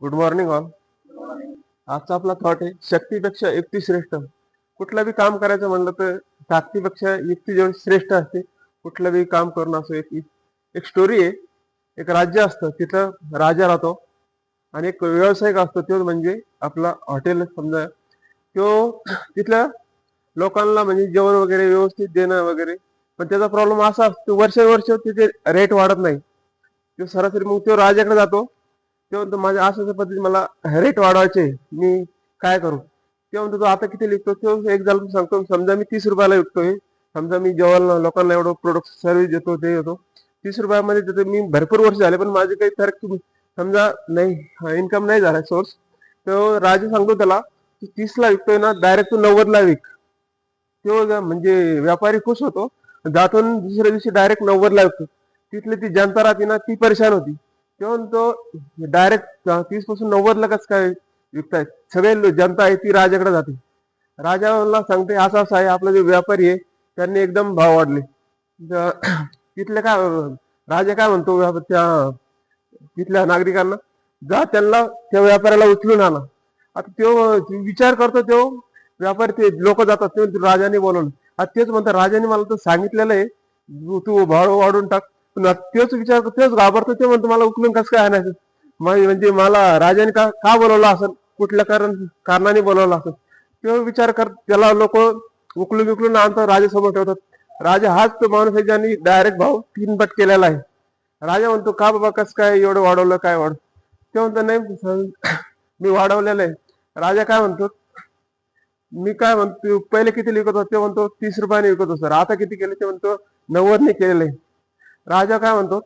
Good morning all. आजचा आपला thought आहे शक्तीपेक्षा युक्ती श्रेष्ठ. कुठलं बी काम करायचं म्हणलं तर ताकदीपेक्षा युक्ती जेवढी श्रेष्ठ असते. कुठलं बी काम करणं असो. एक एक स्टोरी आहे. एक राज्य असतं, तिथं राजा राहतो आणि एक व्यावसायिक असतो, तो म्हणजे आपला हॉटेल समजा. तो तिथल्या लोकांना म्हणजे जेवण वगैरे व्यवस्थित देणं वगैरे. पण त्याचा प्रॉब्लेम असा असतो, वर्षानुवर्ष तिथे रेट वाढत नाही. तो सरासरी मग तो राजाकडे जातो. ते म्हणतो माझ्या अशा पद्धती मला रेट वाढवायचे, मी काय करू. ते म्हणतो तो आता किती विकतो. तो एक झालं सांगतो, समजा मी 30 रुपयाला विकतोय. समजा मी जेव्हा लोकांना एवढं प्रोडक्ट सर्व्हिस देतो ते देतो 30 रुपयामध्ये देतो. मी भरपूर वर्ष झाले पण माझे काही तर समजा नाही इन्कम नाही झाला सोर्स. तो राजा सांगतो त्याला, तू 30ला विकतोय ना, डायरेक्ट तू 90ला विक. तो म्हणजे व्यापारी खुश होतो. जातो दुसऱ्या दिवशी डायरेक्ट 90ला विकतो. तिथली ती जनता राहते ना, ती परेशान होती. तेव्हा तो डायरेक्ट 30 पासून 90ला कसं काय विकतायत. सगळे जनता आहे ती राजाकडे जाते. राजाला सांगते असं असं आहे, आपला जो व्यापारी आहे त्यांनी एकदम भाव वाढले. तिथले काय राजा काय म्हणतो त्या तिथल्या नागरिकांना, जा त्यांना त्या व्यापाऱ्याला उचलून आणा. आता तो विचार करतो, तो व्यापारी ते लोक जातात, ते राजाने बोलवलं. आता तेच म्हणतात राजाने मला तर सांगितलेलं आहे तू भाव वाढून टाक. तेच विचार करतो, तेच घाबरतो. ते म्हणतो मला उचलून कसं काय आणायचं. म्हणजे मला राजाने का का बोलवलं असेल, कुठल्या कारणाने बोलवलं असेल. तो विचार कर, त्याला लोक उकलून विकलून आणतात, राजासमोर ठेवतात. राजा हाच तो माणूस आहे ज्यांनी डायरेक्ट भाव 3 पट केलेला आहे. राजा म्हणतो का बाबा कसं काय एवढं वाढवलं, काय वाढ. ते म्हणतो नाही मी वाढवलेलं आहे. राजा काय म्हणतो, मी काय म्हणतो पहिले किती विकत होतो. ते म्हणतो 30 रुपयाने विकत होतो सर. आता किती केले. ते म्हणतो 90ने केलेले. राजा काय म्हणतो,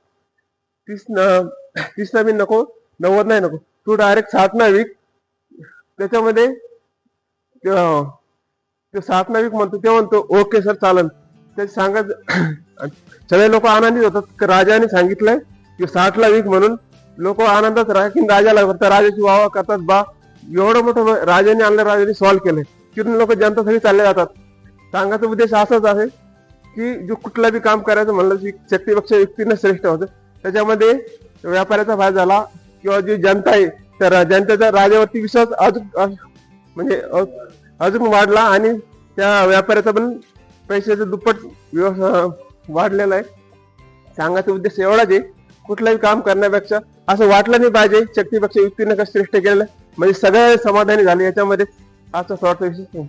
30 बी नको, 90 नाही नको, तू डायरेक्ट 60 विक. त्याच्यामध्ये ते 60 विक म्हणतो. ते म्हणतो ओके सर चालेल. ते सांगत सगळे लोक आनंदित होतात. राजाने सांगितलंय की 60ला विक म्हणून. लोक आनंदात राहा राजाला करतात, राजाची वावा करतात. बा एवढं मोठं राजाने आणलं, राजाने सॉल्व्ह केलंय. तिथून लोक जनता सगळी चालले जातात. सांगायचा उद्देश असाच आहे की जो कुठला बी काम करायचं म्हणलं की शक्तीपेक्षा युक्तीने श्रेष्ठ होतं. त्याच्यामध्ये व्यापाऱ्याचा फायदा झाला किंवा जी जनता आहे तर जनतेचा राजावरती विश्वास अजून म्हणजे अजून वाढला आणि त्या व्यापाऱ्याचा पण पैशाचा दुप्पट वाढलेला आहे. सांगायचा उद्देश एवढाच आहे, कुठलंही काम करण्यापेक्षा असं वाटलं नाही पाहिजे शक्तीपेक्षा युक्तीने का श्रेष्ठ केलं म्हणजे सगळे समाधानी झाले. याच्यामध्ये आजचा शॉर्ट विषय